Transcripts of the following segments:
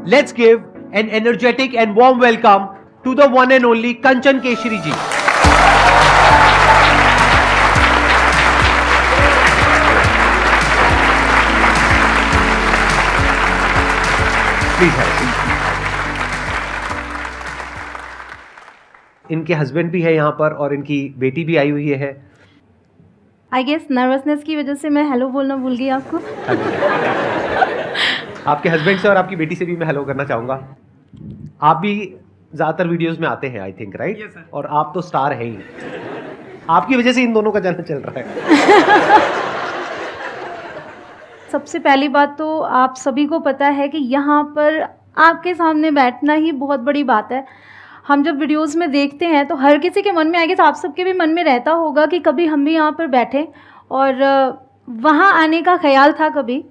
Let's give an energetic and warm welcome to the one and only Kanchan Keshri ji. Please have a seat. इनके husband भी है यहाँ पर और इनकी बेटी भी आई हुई है। आई गेस नर्वसनेस की वजह से मैं हेलो बोलना भूल गई आपको। आपके हस्बैंड से और आपकी बेटी से भी मैं हेलो करना चाहूँगा। आप भी ज़्यादातर वीडियोस में आते हैं I think, right? Yes, sir. और आप तो स्टार हैं ही। आपकी वजह से इन दोनों का जाना चल रहा है। सबसे पहली बात तो आप सभी को पता है कि यहाँ पर आपके सामने बैठना ही बहुत बड़ी बात है। हम जब वीडियोस में देखते हैं तो हर किसी के मन में आएगा, तो आप सबके भी मन में रहता होगा कि कभी हम भी यहाँ पर बैठें, और वहाँ आने का ख्याल था, कभी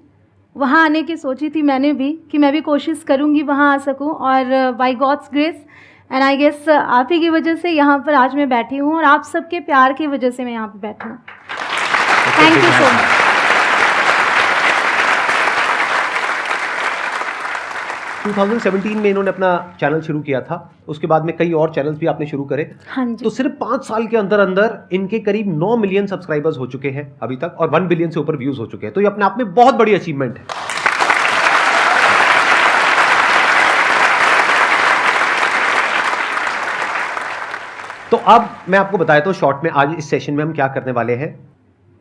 वहाँ आने की सोची थी मैंने भी कि मैं भी कोशिश करूँगी वहाँ आ सकूँ, और by God's grace and I guess आप ही की वजह से यहाँ पर आज मैं बैठी हूँ और आप सबके प्यार की वजह से मैं यहाँ पर बैठी हूँ। Thank you so much. 2017 में इन्होंने अपना चैनल शुरू किया था, उसके बाद में कई और चैनल्स भी आपने शुरू करे। हाँ जी। तो सिर्फ 5 साल के अंदर अंदर इनके करीब 9 मिलियन सब्सक्राइबर्स हो चुके हैं अभी तक, और 1 बिलियन से ऊपर व्यूज हो चुके हैं। तो ये अपने आप में बहुत बड़ी अचीवमेंट है। तो अब मैं आपको बताया तो शॉर्ट में आज इस सेशन में हम क्या करने वाले हैं।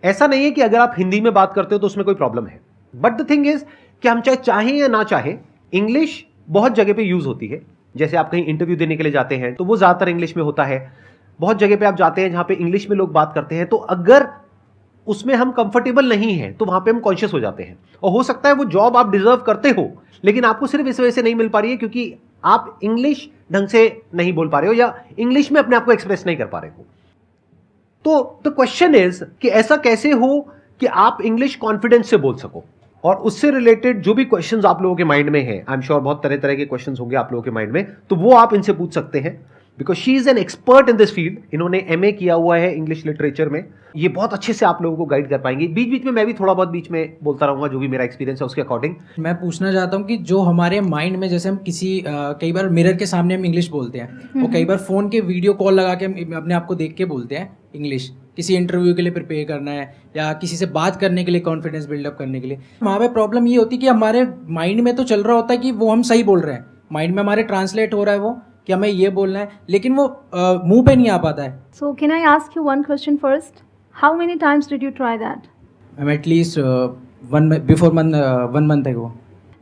ऐसा नहीं है कि अगर आप हिंदी में बात करते हो तो उसमें कोई प्रॉब्लम है, बट द थिंग इज कि हम चाहें या ना चाहें, इंग्लिश बहुत जगह पे यूज होती है। जैसे आप कहीं इंटरव्यू देने के लिए जाते हैं तो वो ज़्यादातर इंग्लिश में होता है। बहुत जगह पे आप जाते हैं जहाँ पे इंग्लिश में लोग बात करते हैं, तो अगर उसमें हम कंफर्टेबल नहीं हैं तो वहाँ पे हम कॉन्शियस हो जाते हैं, और हो सकता है वो जॉब आप डिजर्व करते हो लेकिन आपको सिर्फ इस वजह से नहीं मिल पा रही है क्योंकि आप इंग्लिश ढंग से नहीं बोल पा रहे हो या इंग्लिश में अपने आप को एक्सप्रेस नहीं कर पा रहे हो। तो द क्वेश्चन इज कि ऐसा कैसे हो कि आप इंग्लिश कॉन्फिडेंस से बोल सको, और उससे रिलेटेड जो भी क्वेश्चंस आप लोगों के माइंड में हैं, आई एम श्योर बहुत तरह तरह के क्वेश्चंस होंगे आप लोगों के माइंड में, तो वो आप इनसे पूछ सकते हैं because she is an expert in this field. इन्होंने एमए किया हुआ है इंग्लिश लिटरेचर में। ये बहुत अच्छे से आप लोगों को गाइड कर पाएंगे। बीच बीच में मैं भी थोड़ा बहुत बीच में बोलता रहूंगा जो भी मेरा एक्सपीरियंस है उसके अकॉर्डिंग। मैं पूछना चाहता हूँ कि जो हमारे माइंड में, जैसे हम किसी कई बार मिरर के सामने हम इंग्लिश बोलते हैं, और कई बार फ़ोन के वीडियो कॉल लगा के हम अपने आप को देख के बोलते हैं इंग्लिश, किसी इंटरव्यू के लिए प्रिपेयर करना है या किसी से बात करने के लिए, कॉन्फिडेंस बिल्डअप करने के लिए। वहाँ पे प्रॉब्लम ये होती है कि हमारे माइंड में तो चल रहा होता है कि वो हम सही बोल रहे हैं, माइंड में हमारे ट्रांसलेट हो रहा है वो कि हमें ये बोलना है, लेकिन वो मुंह पे नहीं आ पाता है। So can I ask you one question first? How many times did you try that? I'm at least one month ago.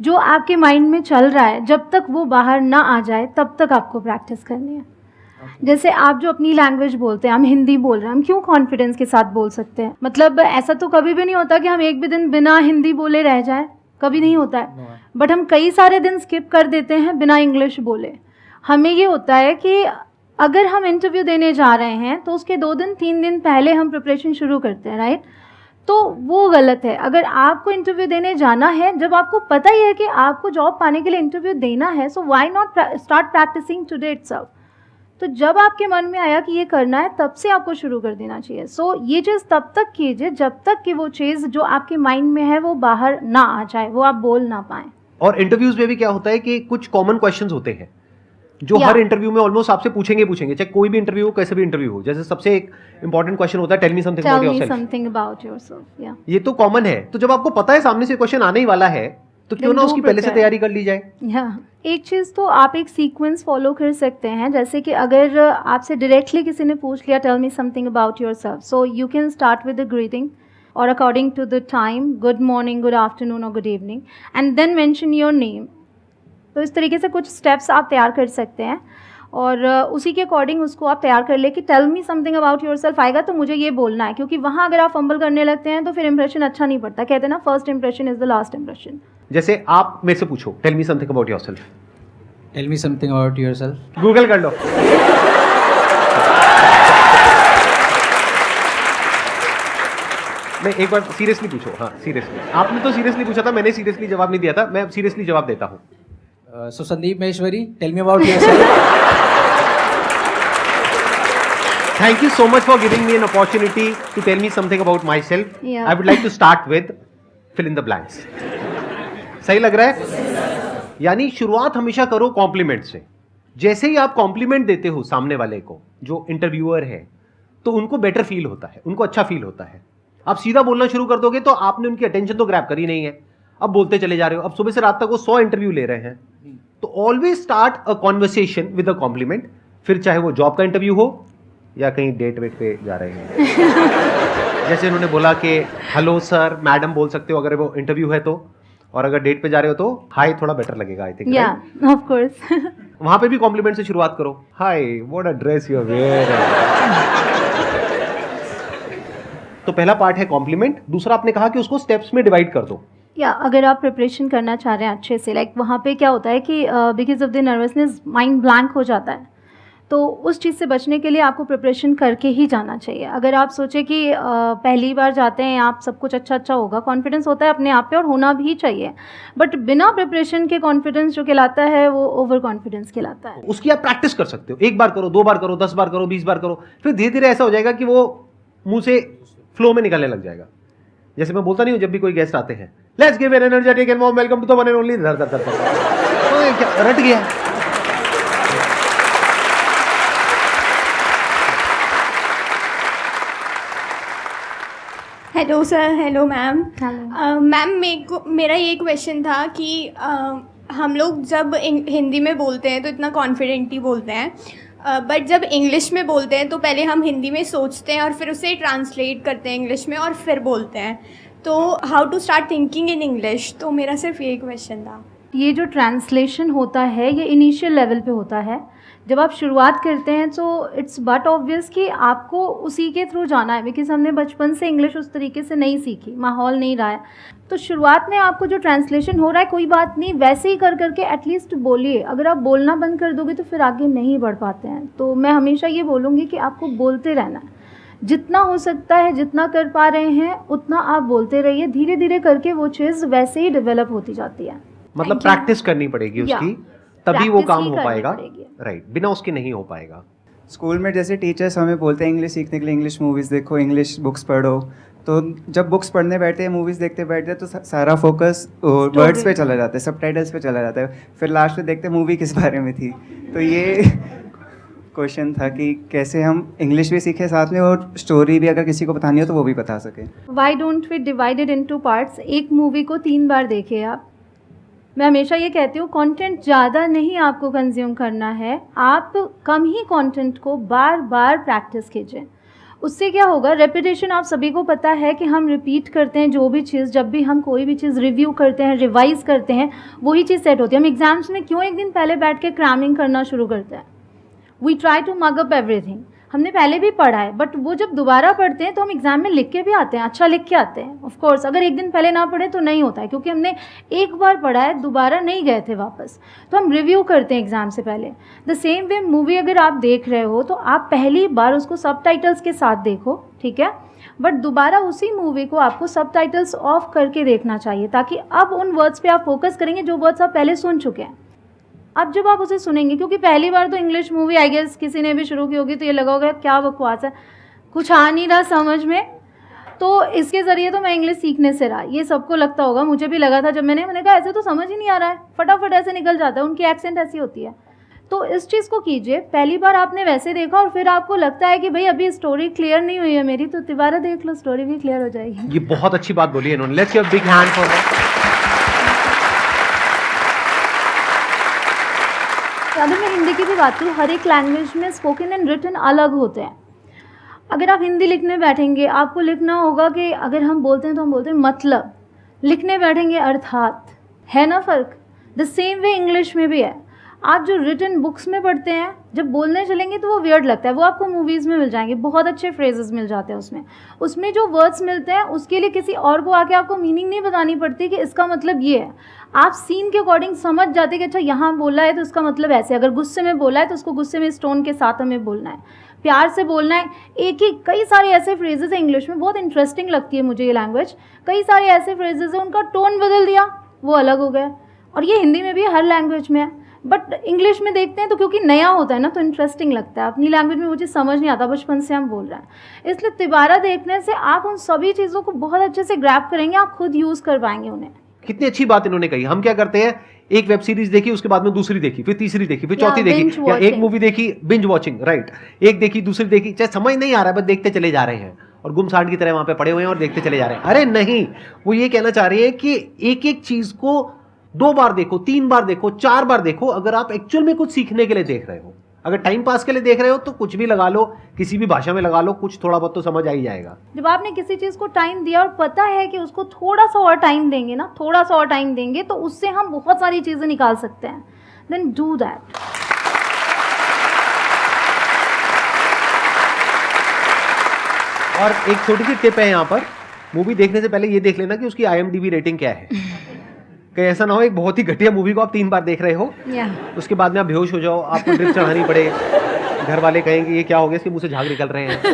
जो आपके माइंड में चल रहा है, जब तक वो बाहर ना आ जाए तब तक आपको प्रैक्टिस करनी है। जैसे आप जो अपनी लैंग्वेज बोलते हैं, हम हिंदी बोल रहे हैं, हम क्यों कॉन्फिडेंस के साथ बोल सकते हैं? मतलब ऐसा तो कभी भी नहीं होता कि हम एक भी दिन बिना हिंदी बोले रह जाए, कभी नहीं होता है। बट हम कई सारे दिन स्किप कर देते हैं बिना इंग्लिश बोले। हमें ये होता है कि अगर हम इंटरव्यू देने जा रहे हैं तो उसके 2 दिन 3 दिन पहले हम प्रिपरेशन शुरू करते हैं, राइट? तो वो गलत है। अगर आपको इंटरव्यू देने जाना है, जब आपको पता ही है कि आपको जॉब पाने के लिए इंटरव्यू देना है, so why not start practising today itself. तो जब आपके मन में आया कि ये करना है, तब से आपको शुरू कर देना चाहिए। सो ये चीज़ तब तक कीजिए जब तक कि वो चीज़ जो आपके माइंड में है वो बाहर ना आ जाए, वो आप बोल ना पाएँ। और इंटरव्यूज में भी क्या होता है कि कुछ कॉमन क्वेश्चंस होते हैं जो हर इंटरव्यू में ऑलमोस्ट आपसे पूछेंगे, चाहे कोई भी इंटरव्यू हो, कैसे भी इंटरव्यू हो। जैसे सबसे एक इंपॉर्टेंट क्वेश्चन होता है, tell me something about yourself. या ये तो कॉमन है। तो जब आपको पता है सामने से क्वेश्चन आने ही वाला है, तो क्यों ना उसकी पहले से तैयारी कर ली जाए। एक चीज़ तो आप एक सीक्वेंस फॉलो कर सकते हैं। जैसे कि अगर आपसे डायरेक्टली किसी ने पूछ लिया tell me something about yourself, so you can start with the greeting और according to the time, good morning, good afternoon और good evening, and then mention your name. तो इस तरीके से कुछ स्टेप्स आप तैयार कर सकते हैं और उसी के अकॉर्डिंग उसको आप तैयार कर ले कि tell me something about yourself आएगा तो मुझे ये बोलना है। क्योंकि वहाँ अगर आप फंबल करने लगते हैं तो फिर इंप्रेशन अच्छा नहीं पड़ता। कहते हैं ना, first impression is the last impression. जैसे आप मेरे से पूछो tell me something about yourself. Tell me something about yourself. Google कर लो। मैं एक बार सीरियसली पूछो। हाँ सीरियसली, आपने तो सीरियसली पूछा था, मैंने सीरियसली जवाब नहीं दिया था। मैं सीरियसली जवाब देता हूँ। So Sandeep Maheshwari, tell me about yourself. Thank you so much for giving me an opportunity to tell me something about myself. Yeah. I would like to start with fill in the blanks. सही लग रहा है? यानी शुरुआत हमेशा करो complement से। जैसे ही आप कॉम्प्लीमेंट देते हो सामने वाले को, जो इंटरव्यूअर है, तो उनको बेटर फील होता है, उनको अच्छा फील होता है। आप सीधा बोलना शुरू कर दोगे तो आपने उनकी अटेंशन तो ग्रैब करी नहीं है, अब बोलते चले जा रहे हो। अब सुबह से रात तक वो 100 इंटरव्यू ले रहे हैं, तो always start a conversation with a compliment. फिर चाहे वो जॉब का इंटरव्यू हो या कहीं डेट वेट पे जा रहे हैं जैसे उन्होंने बोला कि हेलो सर, मैडम बोल सकते हो अगर वो इंटरव्यू है तो, और अगर डेट पे जा रहे हो तो हाय थोड़ा बेटर लगेगा, आई थिंक। या ऑफ कोर्स। वहां पे भी कॉम्प्लीमेंट से शुरुआत करो, hi what a dress you are wearing. तो पहला पार्ट है कॉम्प्लीमेंट। दूसरा आपने कहा कि उसको स्टेप्स में डिवाइड कर दो। या अगर आप प्रिपरेशन करना चाह रहे हैं अच्छे से, लाइक वहाँ पे क्या होता है कि because of the nervousness mind blank हो जाता है, तो उस चीज़ से बचने के लिए आपको प्रिपरेशन करके ही जाना चाहिए। अगर आप सोचें कि पहली बार जाते हैं आप, सब कुछ अच्छा होगा, कॉन्फिडेंस होता है अपने आप पे और होना भी चाहिए, बट बिना प्रिपरेशन के कॉन्फिडेंस जो कहलाता है वो ओवर कॉन्फिडेंस कहलाता है। उसकी आप प्रैक्टिस कर सकते हो, 1 बार करो, 2 बार करो, 10 बार करो, 20 बार करो, फिर धीरे धीरे ऐसा हो जाएगा कि वो मुंह से फ्लो में निकलने लग जाएगा। जैसे मैं बोलता नहीं हूँ जब भी कोई गेस्ट आते हैं, let's give an energetic and warm welcome to the one and only, धर धर धर, तो ये क्या रट गया। Hello sir, hello ma'am. Hello. Ma'am मेरा ये क्वेश्चन था कि हम लोग जब हिंदी में बोलते हैं तो इतना कॉन्फिडेंट ही बोलते हैं, बट जब इंग्लिश में बोलते हैं तो पहले हम हिंदी में सोचते हैं और फिर उसे ट्रांसलेट करते हैं इंग्लिश में और फिर बोलते हैं। तो how to start thinking in English, तो मेरा सिर्फ यही क्वेश्चन था। ये जो ट्रांसलेशन होता है ये इनिशियल लेवल पे होता है। जब आप शुरुआत करते हैं तो इट्स बट ऑब्वियस कि आपको उसी के थ्रू जाना है, बिकॉज हमने बचपन से इंग्लिश उस तरीके से नहीं सीखी, माहौल नहीं रहा है। तो शुरुआत में आपको जो ट्रांसलेशन हो रहा है कोई बात नहीं, वैसे ही कर करके एटलीस्ट बोलिए। अगर आप बोलना बंद कर दोगे तो फिर आगे नहीं बढ़ पाते हैं। तो मैं हमेशा ये बोलूँगी कि आपको बोलते रहना है, जितना हो सकता है, जितना कर पा रहे हैं उतना आप बोलते रहिए। धीरे धीरे करके वो चीज़ वैसे ही डेवलप होती जाती है। मतलब प्रैक्टिस करनी पड़ेगी उसकी, तभी वो काम हो पाएगा, राइट, बिना उसके नहीं हो पाएगा। स्कूल में जैसे टीचर्स हमें बोलते हैं इंग्लिश सीखने के लिए इंग्लिश मूवीज़ देखो, इंग्लिश बुक्स पढ़ो, तो जब बुक्स पढ़ने बैठते हैं, मूवीज़ देखते बैठते हैं, तो सारा फोकस वर्ड्स पे चला जाता है, सबटाइटल्स पे चला जाता है, फिर लास्ट में देखते हैं मूवी किस बारे में थी। तो ये क्वेश्चन था कि कैसे हम इंग्लिश भी सीखें साथ में और स्टोरी भी अगर किसी को बतानी हो तो वो भी बता सकें। Why don't we divided into parts. एक मूवी को 3 बार देखिए आप। मैं हमेशा ये कहती हूँ कंटेंट ज़्यादा नहीं आपको कंज्यूम करना है, आप कम ही कंटेंट को बार बार प्रैक्टिस कीजिए। उससे क्या होगा, रेपिटेशन आप सभी को पता है कि हम रिपीट करते हैं जो भी चीज़, जब भी हम कोई भी चीज़ रिव्यू करते हैं, रिवाइज करते हैं, वही चीज़ सेट होती है। हम एग्जाम्स में क्यों एक दिन पहले बैठ के क्रैमिंग करना शुरू करते हैं? We try to mug up everything. हमने पहले भी पढ़ा है, बट वो जब दोबारा पढ़ते हैं तो हम एग्ज़ाम में लिख के भी आते हैं, अच्छा लिख के आते हैं। ऑफ कोर्स अगर एक दिन पहले ना पढ़े तो नहीं होता है, क्योंकि हमने एक बार पढ़ा है, दोबारा नहीं गए थे वापस। तो हम रिव्यू करते हैं एग्ज़ाम से पहले। द सेम वे मूवी अगर आप देख रहे हो तो आप पहली बार उसको सबटाइटल्स के साथ देखो, ठीक है, बट दोबारा उसी मूवी को आपको सबटाइटल्स ऑफ करके देखना चाहिए, ताकि अब उन वर्ड्स पे आप फोकस करेंगे जो वर्ड्स आप पहले सुन चुके हैं। अब जब आप उसे सुनेंगे, क्योंकि पहली बार तो इंग्लिश मूवी आई गेस किसी ने भी शुरू की होगी तो ये लगा होगा क्या बकवास है, कुछ आ नहीं रहा समझ में। तो इसके ज़रिए तो मैं इंग्लिश सीखने से रहा, ये सबको लगता होगा, मुझे भी लगा था जब मैंने कहा ऐसे तो समझ ही नहीं आ रहा है, फटाफट ऐसे निकल जाता है, उनकी एक्सेंट ऐसी होती है। तो इस चीज़ को कीजिए, पहली बार आपने वैसे देखा और फिर आपको लगता है कि भाई अभी स्टोरी क्लियर नहीं हुई है मेरी, तो दोबारा देख लो, स्टोरी भी क्लियर हो जाएगी। ये बहुत अच्छी बात बोली है इन्होंने, let's give a big hand for that. अगर मैं हिंदी की भी बात करूँ, हर एक लैंग्वेज में स्पोकन एंड रिटन अलग होते हैं। अगर आप हिंदी लिखने बैठेंगे, आपको लिखना होगा कि अगर हम बोलते हैं तो हम बोलते हैं मतलब, लिखने बैठेंगे अर्थात, है ना फ़र्क। द सेम वे इंग्लिश में भी है। आप जो रिटन बुक्स में पढ़ते हैं, जब बोलने चलेंगे तो वो वियर्ड लगता है, वो आपको मूवीज़ में मिल जाएंगे, बहुत अच्छे फ्रेजेस मिल जाते हैं उसमें जो वर्ड्स मिलते हैं उसके लिए किसी और को आके आपको मीनिंग नहीं बतानी पड़ती कि इसका मतलब ये है। आप सीन के अकॉर्डिंग समझ जाते कि अच्छा यहाँ बोला है तो इसका मतलब ऐसे, अगर गुस्से में बोला है तो उसको गुस्से में इस टोन के साथ हमें बोलना है, प्यार से बोलना है। एक ही कई सारे ऐसे फ्रेजेस हैं इंग्लिश में, बहुत इंटरेस्टिंग लगती है मुझे ये लैंग्वेज। कई सारे ऐसे फ्रेजेस हैं उनका टोन बदल दिया, वो अलग हो गया। और ये हिंदी में भी हर लैंग्वेज में है, बट इंग्लिश में देखते हैं तो क्योंकि नया होता है ना तो इंटरेस्टिंग लगता है। अपनी लैंग्वेज में मुझे समझ नहीं आता, बचपन से हम बोल रहे हैं, इसलिए तिबारा देखने से आप उन सभी चीज़ों को बहुत अच्छे से ग्रैब करेंगे, आप खुद यूज़ कर पाएंगे उन्हें। कितनी अच्छी बात इन्होंने कही। हम क्या करते हैं, एक वेब सीरीज देखी, उसके बाद में दूसरी देखी, फिर तीसरी देखी, फिर या चौथी देखी, binge या एक watching. मूवी देखी, बिंज वॉचिंग, राइट, एक देखी दूसरी देखी, चाहे समझ नहीं आ रहा है बस देखते चले जा रहे हैं और गुमसांड की तरह वहां पे पड़े हुए हैं और देखते चले जा रहे हैं। अरे नहीं, वो ये कहना चाह रही है कि एक एक चीज को 2 बार देखो, 3 बार देखो, 4 बार देखो, अगर आप एक्चुअल में कुछ सीखने के लिए देख रहे हो। अगर टाइम पास के लिए देख रहे हो तो कुछ भी लगा लो, किसी भी भाषा में लगा लो, कुछ थोड़ा बहुत तो समझ आ ही जाएगा। जब आपने किसी चीज़ को टाइम दिया और पता है कि उसको थोड़ा सा और टाइम देंगे ना, थोड़ा सा और टाइम देंगे तो उससे हम बहुत सारी चीज़ें निकाल सकते हैं, देन डू दैट। और एक छोटी सी टिप है यहाँ पर, मूवी देखने से पहले ये देख लेना कि उसकी IMDb रेटिंग क्या है। कहीं ऐसा ना हो एक बहुत ही घटिया मूवी को आप 3 बार देख रहे हो, उसके बाद में आप बेहोश हो जाओ, आपको ड्रिप चढ़ानी पड़े, घर वाले कहेंगे ये क्या हो गया, इसके मुंह से झाग निकल रहे हैं। तो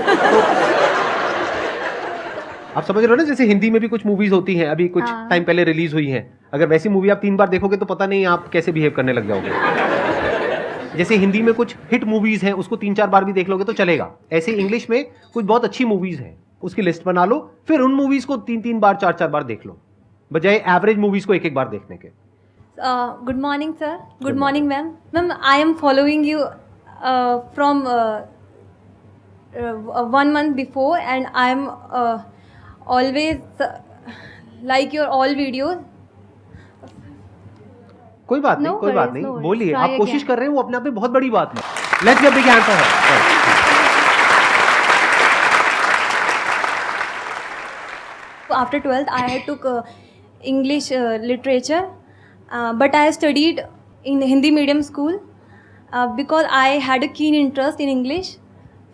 आप समझ रहे हो ना, जैसे हिंदी में भी कुछ मूवीज होती हैं, अभी कुछ हाँ। टाइम पहले रिलीज हुई हैं, अगर वैसी मूवी आप 3 बार देखोगे तो पता नहीं आप कैसे बिहेव करने लग जाओगे। जैसे हिंदी में कुछ हिट मूवीज हैं, उसको 3-4 बार भी देख लोगे तो चलेगा। ऐसे इंग्लिश में कुछ बहुत अच्छी मूवीज हैं, उसकी लिस्ट बना लो, फिर उन मूवीज को 3-3 बार 4-4 बार देख लो, बजाय एवरेज मूवीज को 1-1 बार देखने के। Good morning, sir. Good morning, ma'am. Ma'am, I am following you from 1 month before, and I am always like your all videos. कोई बात नहीं, No कोई बात worries, नहीं, no worries. बोलिए, Try आप कोशिश again. कर रहे हैं, वो अपने आप में बहुत बड़ी बात है। Let's give big hand for her. After 12th, I took English literature, but I studied in Hindi medium school because I had a keen interest in English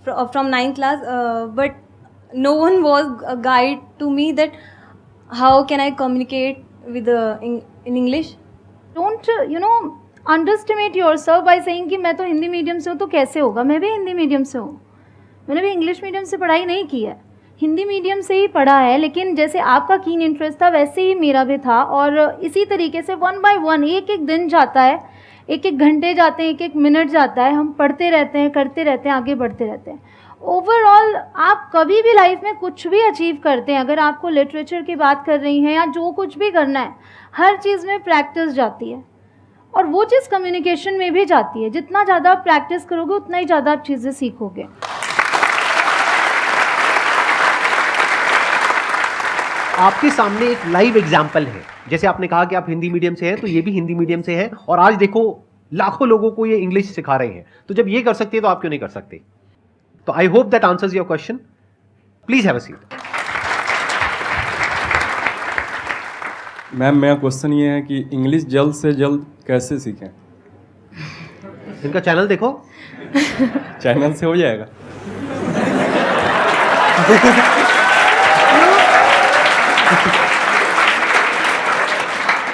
from 9th class. But no one was a guide to me that how can I communicate with in English. Don't underestimate yourself by saying कि मैं तो Hindi medium से हूँ तो कैसे होगा। मैं भी हिंदी मीडियम से हूँ, मैंने भी इंग्लिश मीडियम से पढ़ाई नहीं की है, हिंदी मीडियम से ही पढ़ा है। लेकिन जैसे आपका कीन इंटरेस्ट था वैसे ही मेरा भी था, और इसी तरीके से 1 by 1 एक दिन जाता है, 1 घंटे जाते हैं, 1 मिनट जाता है, हम पढ़ते रहते हैं, करते रहते हैं, आगे बढ़ते रहते हैं। ओवरऑल आप कभी भी लाइफ में कुछ भी अचीव करते हैं, अगर आपको लिटरेचर की बात कर रही हैं या जो कुछ भी करना है, हर चीज़ में प्रैक्टिस जाती है, और वो चीज़ कम्युनिकेशन में भी जाती है। जितना ज़्यादा आप प्रैक्टिस करोगे उतना ही ज़्यादा आप चीज़ें सीखोगे। आपके सामने एक लाइव एग्जाम्पल है, जैसे आपने कहा कि आप हिंदी मीडियम से हैं, तो ये भी हिंदी मीडियम से हैं, और आज देखो लाखों लोगों को ये इंग्लिश सिखा रहे हैं। तो जब ये कर सकती है तो आप क्यों नहीं कर सकते? तो I hope that answers your question. Please have a seat. Ma'am, मेरा क्वेश्चन ये है कि इंग्लिश जल्द से जल्द कैसे सीखें? इनका चैनल देखो। चैनल से हो जाएगा?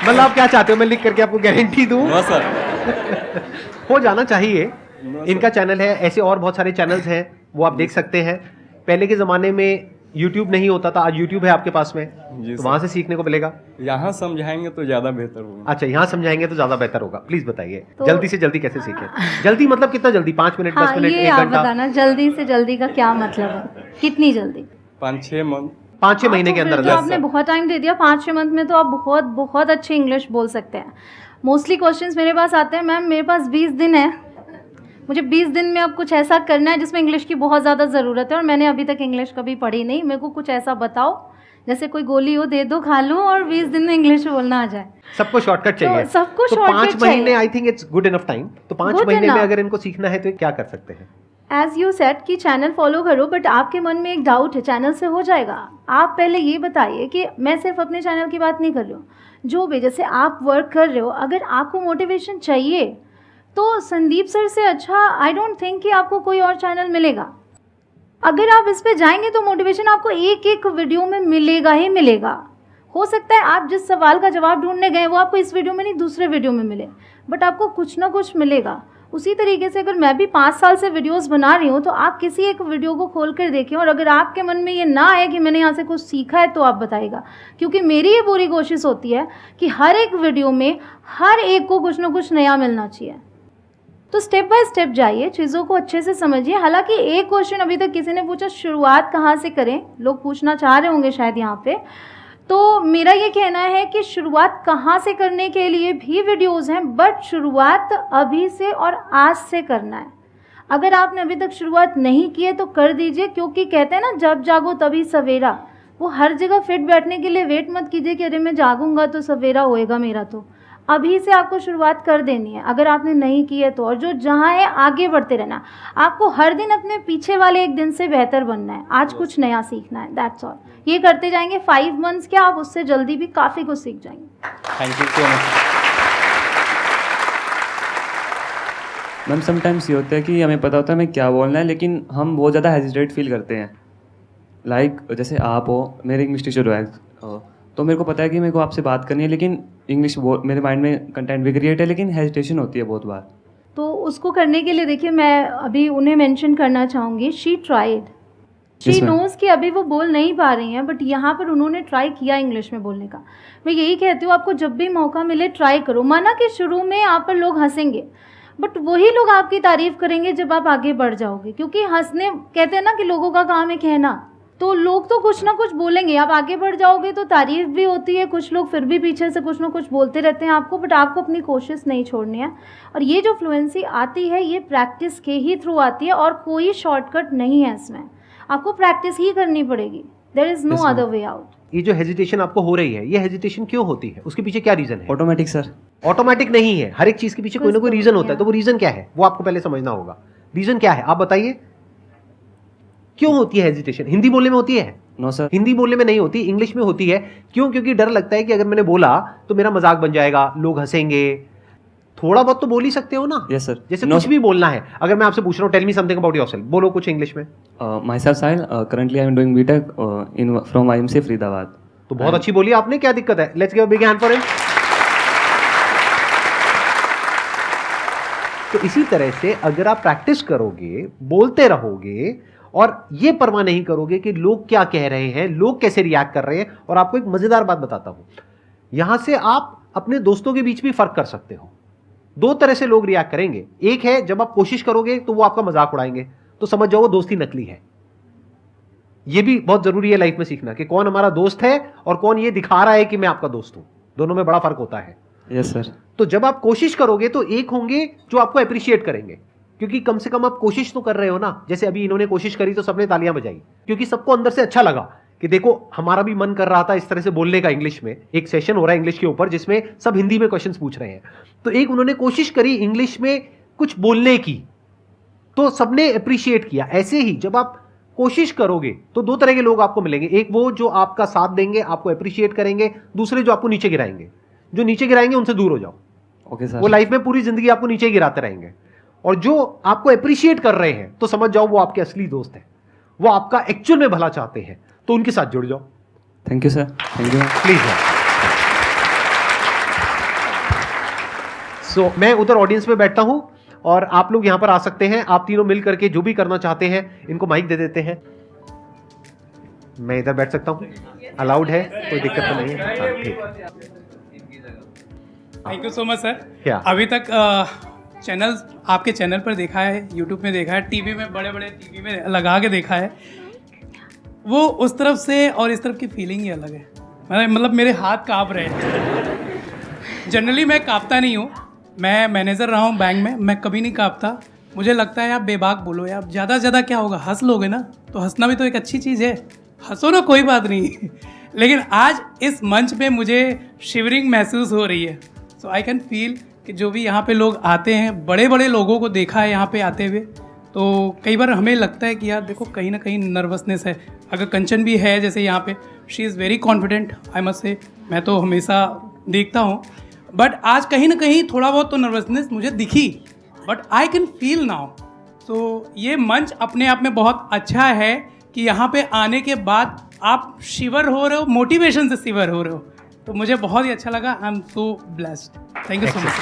मतलब आप क्या चाहते हो, मैं लिख करके आपको गारंटी दूं? No sir. हो जाना चाहिए। इनका चैनल है, ऐसे और बहुत सारे चैनल्स हैं, वो आप देख सकते हैं। पहले के ज़माने में YouTube नहीं होता था, आज YouTube है आपके पास में, तो वहाँ से सीखने को मिलेगा। यहाँ समझाएंगे तो ज़्यादा बेहतर होगा। अच्छा, यहाँ समझाएंगे तो ज़्यादा बेहतर होगा। प्लीज़ बताइए, तो- जल्दी से जल्दी कैसे सीखें? जल्दी मतलब कितना जल्दी? 5 मिनट, 10 हाँ, मिनट, ये 1 आप घंटा? बताना, जल्दी से जल्दी का क्या मतलब है, कितनी जल्दी? 5-6 मंथ। 5-6 महीने के तो अंदर फिर तो अंदर। आपने बहुत टाइम दे दिया। 5-6 मंथ में तो आप बहुत बहुत अच्छी इंग्लिश बोल सकते हैं। मोस्टली क्वेश्चंस मेरे पास आते हैं, मैम मेरे पास 20 दिन है, मुझे 20 दिन में अब कुछ ऐसा करना है जिसमें इंग्लिश की बहुत ज़्यादा ज़रूरत है, और मैंने अभी तक इंग्लिश कभी पढ़ी नहीं, मेरे को कुछ ऐसा बताओ जैसे कोई गोली हो, दे दो, खा लूँ और 20 दिन में इंग्लिश बोलना आ जाए। सबको शॉर्टकट चाहिए। तो सबको तो shortcut 5 महीने चाहिए। I think it's good enough time. तो 5 Good महीने में enough। अगर इनको सीखना है तो ये क्या कर सकते हैं? एज़ यू सेड कि चैनल फॉलो करो, बट आपके मन में एक डाउट है, चैनल से हो जाएगा? आप पहले ये बताइए कि मैं सिर्फ अपने चैनल की बात नहीं कर रही हूँ, जो भी जैसे आप वर्क कर रहे हो, अगर आपको मोटिवेशन चाहिए तो संदीप सर से अच्छा आई डोंट थिंक कि आपको कोई और चैनल मिलेगा। अगर आप इस पे जाएंगे तो मोटिवेशन आपको एक एक वीडियो में मिलेगा ही मिलेगा। हो सकता है आप जिस सवाल का जवाब ढूंढने गए वो आपको इस वीडियो में नहीं दूसरे वीडियो में मिले, बट आपको कुछ ना कुछ मिलेगा। उसी तरीके से अगर मैं भी 5 साल से वीडियोस बना रही हूँ तो आप किसी एक वीडियो को खोल कर देखें, और अगर आपके मन में ये ना आए कि मैंने यहाँ से कुछ सीखा है तो आप बताइएगा, क्योंकि मेरी ये पूरी कोशिश होती है कि हर एक वीडियो में हर एक को कुछ ना कुछ नया मिलना चाहिए। तो स्टेप बाय स्टेप जाइए, चीज़ों को अच्छे से समझिए। हालांकि एक क्वेश्चन अभी तक किसी ने पूछा, शुरुआत कहाँ से करें, लोग पूछना चाह रहे होंगे शायद यहाँ पे। तो मेरा ये कहना है कि शुरुआत कहाँ से करने के लिए भी वीडियोस हैं, बट शुरुआत अभी से और आज से करना है। अगर आपने अभी तक शुरुआत नहीं की है तो कर दीजिए, क्योंकि कहते हैं ना जब जागो तभी सवेरा। वो हर जगह फिट बैठने के लिए वेट मत कीजिए कि अरे मैं जागूंगा तो सवेरा होएगा मेरा। तो अभी से आपको शुरुआत कर देनी है अगर आपने नहीं की है तो। और जो जहाँ है आगे बढ़ते रहना। आपको हर दिन अपने पीछे वाले एक दिन से बेहतर बनना है, आज कुछ नया सीखना है, दैट्स ऑल। ये करते जाएंगे 5 मंथ्स क्या, आप उससे जल्दी भी काफ़ी कुछ सीख जाएंगे। Thank you so much. Ma'am sometimes ये होता है कि हमें पता होता है हमें क्या बोलना है, लेकिन हम बहुत ज़्यादा हेजिटेट फील करते हैं। लाइक जैसे आप हो, मेरे इंग्लिश टीचर हो, तो मेरे को पता है कि मेरे को आपसे बात करनी है, लेकिन इंग्लिश मेरे माइंड में कंटेंट भी क्रिएट है, लेकिन हेजिटेशन होती है बहुत बार। तो उसको करने के लिए देखिए मैं अभी उन्हें मेंशन करना चाहूँगी, she tried, she Yes, ma'am. Knows कि अभी वो बोल नहीं पा रही हैं, बट यहाँ पर उन्होंने ट्राई किया इंग्लिश में बोलने का। मैं यही कहती हूँ आपको जब भी मौका मिले ट्राई करो। माना कि शुरू में आप पर लोग हंसेंगे, बट वही लोग आपकी तारीफ़ करेंगे जब आप आगे बढ़ जाओगे, क्योंकि हंसने कहते हैं ना कि लोगों का काम है कहना, तो लोग तो कुछ ना कुछ बोलेंगे। आप आगे बढ़ जाओगे तो तारीफ़ भी होती है, कुछ लोग फिर भी पीछे से कुछ ना कुछ बोलते रहते हैं आपको, बट आपको अपनी कोशिश नहीं छोड़नी है। और ये जो फ्लुएंसी आती है ये प्रैक्टिस के ही थ्रू आती है, और कोई शॉर्टकट नहीं है इसमें, आपको प्रैक्टिस ही करनी पड़ेगी। There is no other way out. ये जो हेजिटेशन आपको हो रही है, ये हेजिटेशन क्यों होती है, उसके पीछे क्या रीजन है? Automatic sir. ऑटोमेटिक नहीं है, हर एक चीज के पीछे कोई ना कोई रीजन होता है। तो वो रीजन क्या है वो आपको पहले समझना होगा। रीजन क्या है आप बताइए, क्यों होती है हेजिटेशन? हिंदी बोलने में होती है? No sir. हिंदी बोलने में नहीं होती, इंग्लिश में होती है। क्यों? क्योंकि डर लगता है कि अगर मैंने बोला तो मेरा मजाक बन जाएगा, लोग हंसेंगे। थोड़ा बहुत तो बोल ही सकते हो ना। Yes sir. जैसे कुछ भी बोलना है, अगर मैं आपसे पूछ रहा हूँ tell me something about yourself, बोलो कुछ इंग्लिश में। Myself Sahil, currently I am doing BTech in from IMC Faridabad. तो बहुत अच्छी बोली आपने, क्या दिक्कत है? Let's give a big hand for him. तो इसी तरह से अगर आप प्रैक्टिस करोगे, बोलते रहोगे और ये परवाह नहीं करोगे कि लोग क्या कह रहे हैं, लोग कैसे रिएक्ट कर रहे हैं। और आपको एक मजेदार बात बताता हूं, यहां से आप अपने दोस्तों के बीच भी फर्क कर सकते हो। 2 तरह से लोग रिएक्ट करेंगे। एक है जब आप कोशिश करोगे तो वो आपका मजाक उड़ाएंगे, तो समझ जाओ वो दोस्ती नकली है। ये भी बहुत जरूरी है लाइफ में सीखना कि कौन हमारा दोस्त है और कौन ये दिखा रहा है कि मैं आपका दोस्त हूं। दोनों में बड़ा फर्क होता है। Yes sir. तो जब आप कोशिश करोगे तो एक होंगे जो आपको अप्रिशिएट करेंगे, क्योंकि कम से कम आप कोशिश तो कर रहे हो ना। जैसे अभी इन्होंने कोशिश करी तो सबने तालियां बजाई, क्योंकि सबको अंदर से अच्छा लगा कि देखो हमारा भी मन कर रहा था इस तरह से बोलने का इंग्लिश में। एक सेशन हो रहा है इंग्लिश के ऊपर जिसमें सब हिंदी में क्वेश्चंस पूछ रहे हैं, तो एक उन्होंने कोशिश करी इंग्लिश में कुछ बोलने की, तो सबने अप्रिशिएट किया। ऐसे ही जब आप कोशिश करोगे तो 2 तरह के लोग आपको मिलेंगे। एक वो जो आपका साथ देंगे, आपको अप्रिशिएट करेंगे। दूसरे जो आपको नीचे गिराएंगे। जो नीचे गिराएंगे उनसे दूर हो जाओ। Okay sir. वो लाइफ में पूरी जिंदगी आपको नीचे गिराते रहेंगे। और जो आपको अप्रिशिएट कर रहे हैं तो समझ जाओ वो आपके असली दोस्त हैं, वो आपका एक्चुअल में भला चाहते हैं, तो उनके साथ जुड़ जाओ। Thank you sir. Thank you please. So मैं उधर ऑडियंस में बैठता हूं और आप लोग यहां पर आ सकते हैं। आप तीनों मिल करके जो भी करना चाहते हैं, इनको माइक दे देते हैं। मैं इधर बैठ सकता हूं, अलाउड है, कोई दिक्कत तो नहीं है? हाँ, ठीक। Thank you so much sir. क्या? अभी तक चैनल आपके चैनल पर देखा है, यूट्यूब में देखा है, टीवी में बड़े टीवी में लगा के देखा है। वो उस तरफ से और इस तरफ की फीलिंग ही अलग है। मतलब मेरे हाथ काँप रहे हैं। जनरली मैं काँपता नहीं हूँ, मैं मैनेजर रहा हूँ बैंक में, मैं कभी नहीं काँपता। मुझे लगता है आप बेबाक बोलो यार, ज़्यादा से ज़्यादा क्या होगा, हंस लोगे ना, तो हंसना भी तो एक अच्छी चीज़ है, हंसो ना, कोई बात नहीं। लेकिन आज इस मंच पे मुझे शिवरिंग महसूस हो रही है। सो आई कैन फील कि जो भी यहाँ पे लोग आते हैं, बड़े बड़े लोगों को देखा है यहाँ पे आते हुए, तो कई बार हमें लगता है कि यार देखो कहीं ना कहीं नर्वसनेस है। अगर कंचन भी है जैसे यहाँ पे, she is very confident, I must say, मैं तो हमेशा देखता हूँ, बट आज कहीं ना कहीं थोड़ा बहुत तो नर्वसनेस मुझे दिखी, but I can feel now. तो ये मंच अपने आप में बहुत अच्छा है कि यहाँ पे आने के बाद आप शिवर हो रहे हो, मोटिवेशन से शिवर हो रहे हो, तो मुझे बहुत ही अच्छा लगा। I am so blessed. Thank you so much.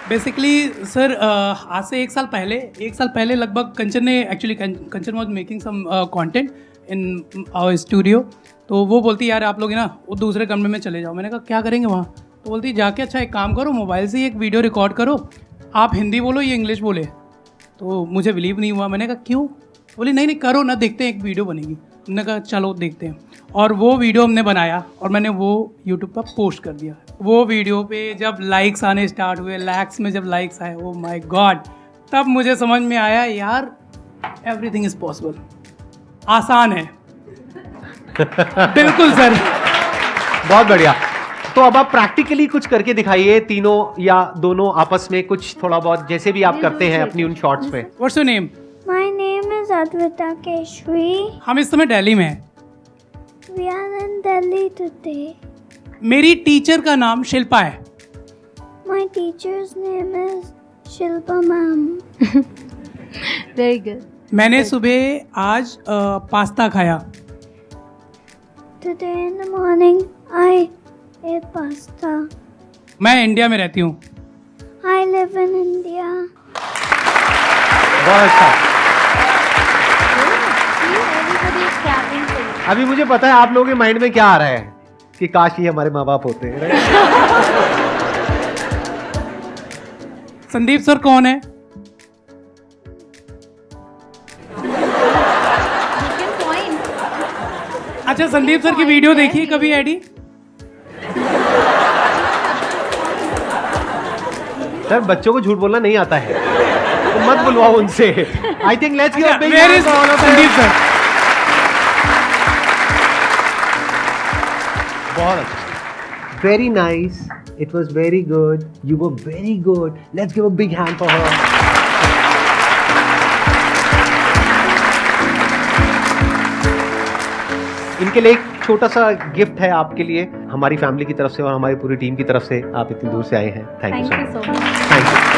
Basically sir आज से 1 साल पहले लगभग कंचन ने, actually Kanchan was making some content in our studio, तो वो बोलती यार आप लोग ना वो दूसरे कमरे में चले जाओ। मैंने कहा क्या करेंगे वहाँ? तो बोलती जाके अच्छा एक काम करो, मोबाइल से ही एक वीडियो रिकॉर्ड करो, आप हिंदी बोलो ये इंग्लिश बोले। तो मुझे बिलीव नहीं हुआ। मैंने कहा क्यों? बोली नहीं नहीं करो ना, देखते हैं, एक वीडियो बनेगी। हमने कहा चलो देखते हैं, और वो वीडियो हमने बनाया और मैंने वो यूट्यूब पर पोस्ट कर दिया। वो वीडियो पे जब लाइक्स आने स्टार्ट हुए, लैक्स में जब लाइक्स आए, ओ माय गॉड, तब मुझे समझ में आया यार एवरीथिंग इज पॉसिबल, आसान है। बिल्कुल सर। बहुत बढ़िया। तो अब आप प्रैक्टिकली कुछ करके दिखाइए, तीनों या दोनों आपस में कुछ थोड़ा बहुत, जैसे भी आप करते हैं अपनी उन शॉर्ट्स में। What's your name? My name is Advita Keshri. हम इस समय दिल्ली में हैं। We are in Delhi today. मेरी टीचर का नाम शिल्पा है। My teacher's name is Shilpa ma'am. Very good. मैंने सुबह आज पास्ता खाया। Today in the morning, I ate pasta. मैं इंडिया में रहती हूँ। I live in India. बहुत अच्छा। अभी मुझे पता है आप लोगों के माइंड में क्या आ रहा है कि काश ये हमारे माँ बाप होते हैं। संदीप सर कौन है? अच्छा, संदीप सर की वीडियो देखी कभी एडी? सर बच्चों को झूठ बोलना नहीं आता है, तो मत बुलवाओ उनसे। I think let's give a big where is Sandeep sir? बहुत अच्छा, very nice, it was very good, you were very good, let's give a big hand for her. इनके लिए एक छोटा सा गिफ्ट है आपके लिए, हमारी फैमिली की तरफ से और हमारी पूरी टीम की तरफ से। आप इतनी दूर से आए हैं, thank you so much. Thank you.